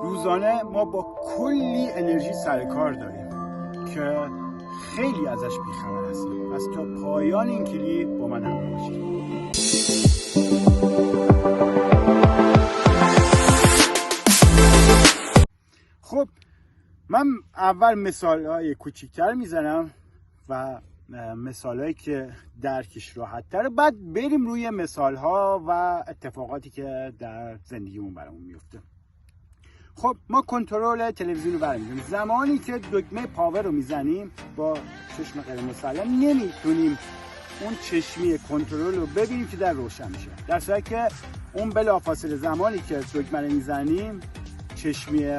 روزانه ما با کلی انرژی سر کار داریم که خیلی ازش بیخبر هستیم. پس تا پایان این کلیپ با من همراه باشید. خب من اول مثال‌های کوچیک‌تر میزنم و مثال‌هایی که درکش راحت‌تره، بعد بریم روی مثال‌ها و اتفاقاتی که در زندگیمون برامون میفته. خب ما کنترل تلویزیون رو برمی‌داریم. زمانی که دکمه پاور رو میزنیم با چشم غیر مسلم نمیتونیم اون چشمی کنترل رو ببینیم که در روشن میشه، در صورتی که اون بلافاصله زمانی که دکمه رو میزنیم چشمی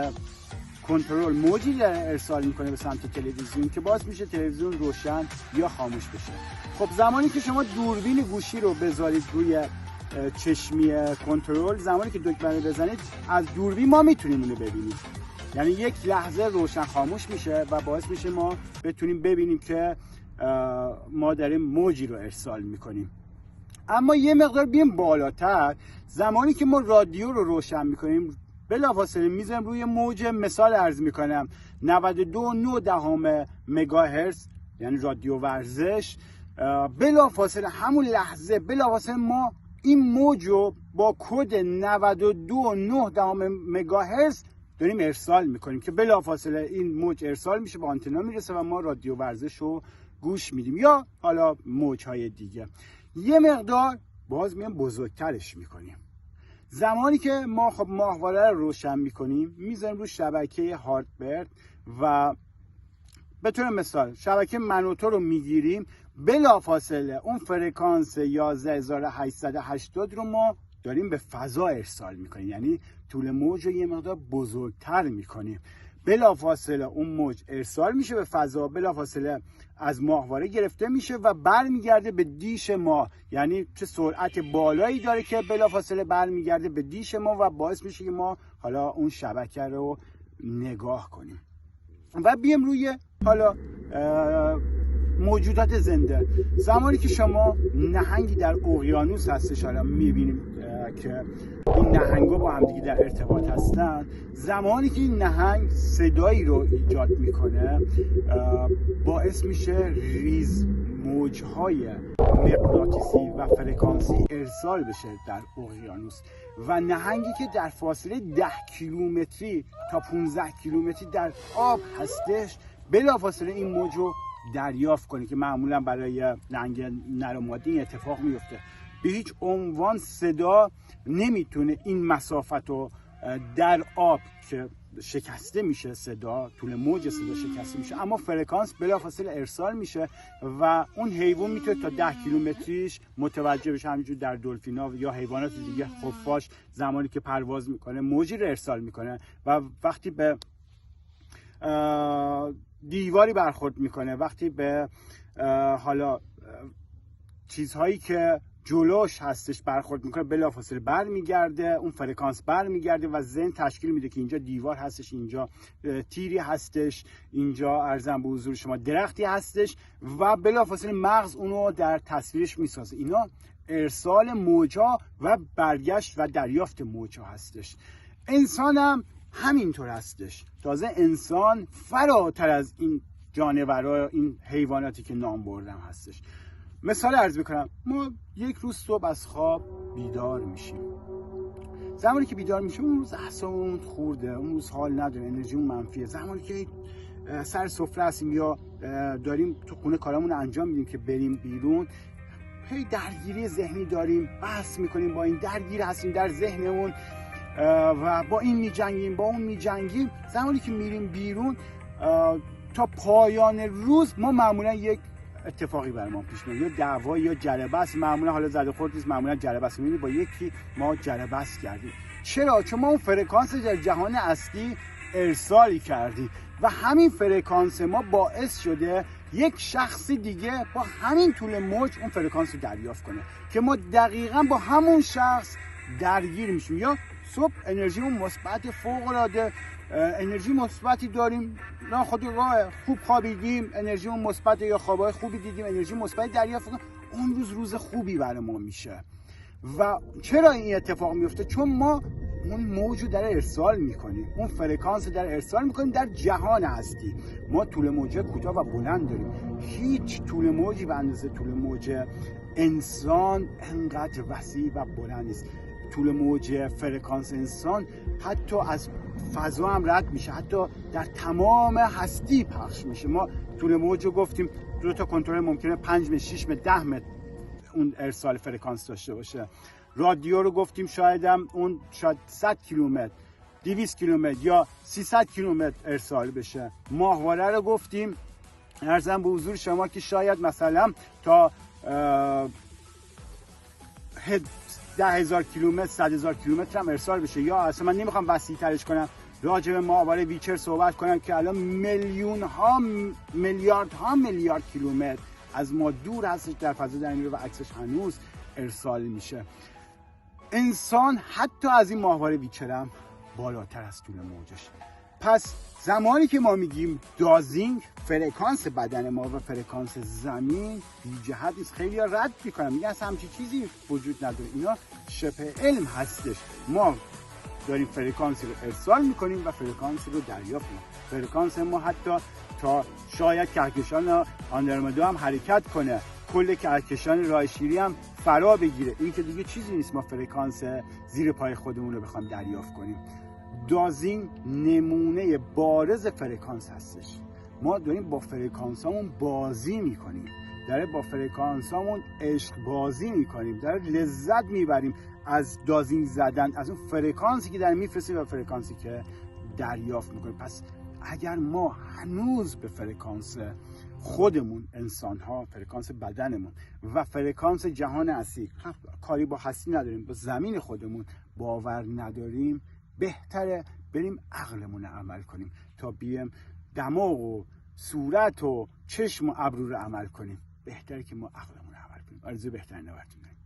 کنترل موجی در ارسال میکنه به سمت تلویزیون که باعث میشه تلویزیون روشن یا خاموش بشه. خب زمانی که شما دوربین گوشی رو بذارید روی چشمی کنترل، زمانی که دکمه رو بزنید از دوربین ما میتونیم اونو ببینیم، یعنی یک لحظه روشن خاموش میشه و باعث میشه ما بتونیم ببینیم که ما داریم موجی رو ارسال میکنیم. اما یه مقدار بیایم بالاتر، زمانی که ما رادیو رو روشن میکنیم بلافاصله میذارم روی موج، مثال عرض میکنم 92.9 مگاهرتز یعنی رادیو ورزش، بلافاصله همون لحظه بلافاصله ما این موج رو با کد 92.9 مگاهرتز داریم ارسال میکنیم که بلافاصله این موج ارسال میشه، به آنتنا میرسه و ما رادیو ورزش رو گوش میدیم یا حالا موجهای دیگه. یه مقدار باز میام بزرگترش میکنیم. زمانی که ما خب ماهواره رو روشن میکنیم میذاریم رو شبکه هارتبرد و به طور مثال شبکه منوتو رو میگیریم، بلافاصله اون فرکانس 11880 رو ما داریم به فضا ارسال میکنیم، یعنی طول موج رو یه مقدار بزرگتر میکنیم. بلافاصله اون موج ارسال میشه به فضا، بلافاصله از ماهواره گرفته میشه و برمیگرده به دیش ما، یعنی چه سرعت بالایی داره که بلافاصله برمیگرده به دیش ما و باعث میشه که ما حالا اون شبکه رو نگاه کنیم. و بیم روی حالا موجودات زنده. زمانی که شما نهنگی در اقیانوس هستش، حالا میبینیم که این نهنگا با همدیگه در ارتباط هستن، زمانی که این نهنگ صدایی رو ایجاد میکنه باعث میشه ریز موجهای مغناطیسی و فرکانسی ارسال بشه در اقیانوس و نهنگی که در فاصله 10 کیلومتری تا 15 کیلومتری در آب هستش بلافاصله این موج رو دریافت کنه، که معمولا برای نهنگ نر و ماده این اتفاق میفته. به هیچ عنوان صدا نمیتونه این مسافت رو در آب که شکسته میشه، صدا طول موج صدا شکسته میشه، اما فرکانس بلافاصله ارسال میشه و اون حیوان میتونه تا 10 کیلومتریش متوجه بشه. همینجور در دلفینا یا حیوانات دیگه خفاش زمانی که پرواز میکنه موجی رو ارسال میکنه و وقتی به دیواری برخورد میکنه، وقتی به حالا چیزهایی که جلوش هستش برخورد میکنه بلافاصله برمیگرده، اون فرکانس برمیگرده و ذهن تشکیل میده که اینجا دیوار هستش، اینجا تیری هستش، اینجا ارزم به حضور شما درختی هستش و بلافاصله مغز اونو در تصویرش میسازه. اینا ارسال موجا و برگشت و دریافت موجا هستش. انسان هم همینطور هستش. تازه انسان فراتر از این جانورها، این حیواناتی که نام بردم هستش. مثال عرض میکنم، ما یک روز صبح از خواب بیدار میشیم. زمانی که بیدار میشیم اون روز اعصابمون خورده، اون روز حال نداره، انرژیمون منفیه. زمانی که سر سفره هستیم یا داریم تو خونه کارامون انجام میدیم که بریم بیرون، هی درگیری ذهنی داریم، بحث میکنیم، با این درگیر هستیم در ذهنمون و با این میجنگیم با اون میجنگیم. زمانی که میریم بیرون تا پایان روز ما معمولا یک اتفاقی برام پیش میاد، یا دعوا یا جلبه است. معمولا حالا زده خورد نیست، معمولا جلبه است. میبینی با یکی ما جلبه است کردیم. چرا؟ چون ما اون فرکانس در جهان اصلی ارسالی کردیم و همین فرکانس ما باعث شده یک شخص دیگه با همین طول موج اون فرکانس رو دریافت کنه که ما دقیقاً با همون شخص درگیر میشیم. یا صبح انرژیمون مثبت، فوق العاده انرژی مثبتی داریم، ناخودآگاه خوب خوابیدیم، انرژیمون مثبت، یا خوابای خوبی دیدیم، انرژی مثبت دریافت کنیم، اون روز خوبی برای ما میشه. و چرا این اتفاق میفته؟ چون ما اون موج رو در ارسال میکنیم، اون فرکانس در ارسال میکنیم در جهان هستی. ما طول موج کوتاه و بلند داریم. هیچ طول موجی به اندازه طول موج انسان انقدر وسیع و بلند نیست. طول موج فرکانس انسان حتی از فضا هم رد میشه، حتی در تمام هستی پخش میشه. ما طول موج رو گفتیم 2 تا کنترل ممکنه 5 متر 6 متر 10 متر اون ارسال فرکانس داشته باشه. رادیو رو گفتیم شاید 100 کیلومتر 200 کیلومتر یا 300 کیلومتر ارسال بشه. ماهواره رو گفتیم ارزم به حضور شما که شاید مثلا تا 10,000 کیلومتر 100,000 کیلومتر هم ارسال بشه. یا اصلا من نمیخوام وسیع ترش کنم، راجع به ماهواره ویچر صحبت کنم که الان میلیون ها میلیارد کیلومتر از ما دور هستش، در فضا در میره و عکسش هنوز ارسال میشه. انسان حتی از این ماهواره ویچر هم بالاتر از طول موجش. پس زمانی که ما میگیم دازینگ، فرکانس بدن ما و فرکانس زمین بی جهت نیست. خیلی ها رد میکنن، میگن اصلا همچین چیزی وجود نداره. اینا شبه علم هستش. ما داریم فرکانسی رو ارسال میکنیم و فرکانسی رو دریافت میکنیم. فرکانس ما حتی تا شاید کهکشان آندرومدا هم حرکت کنه، کل کهکشان راه شیری هم فرا بگیره، این که دیگه چیزی نیست ما فرکانس زیر پای خودمون رو بخوام دریافت کنیم. دازینگ نمونه بارز فرکانس هستش. ما داریم با فرکانسامون بازی میکنیم، داره با فرکانسامون عشق بازی میکنیم، داره لذت میبریم از دازینگ زدن، از اون فرکانسی که داره میفرستیم و فرکانسی که دریافت میکنیم. پس اگر ما هنوز به فرکانس خودمون انسان ها، فرکانس بدنمون و فرکانس جهان هستی، کاری با هستی نداریم، با زمین خودمون باور نداریم، بهتره بریم عقلمون عمل کنیم تا بیم دماغ و صورت و چشم و ابرو رو عمل کنیم. بهتره که ما عقلمون عمل کنیم. آرزوی بهترین رو براتون دارم.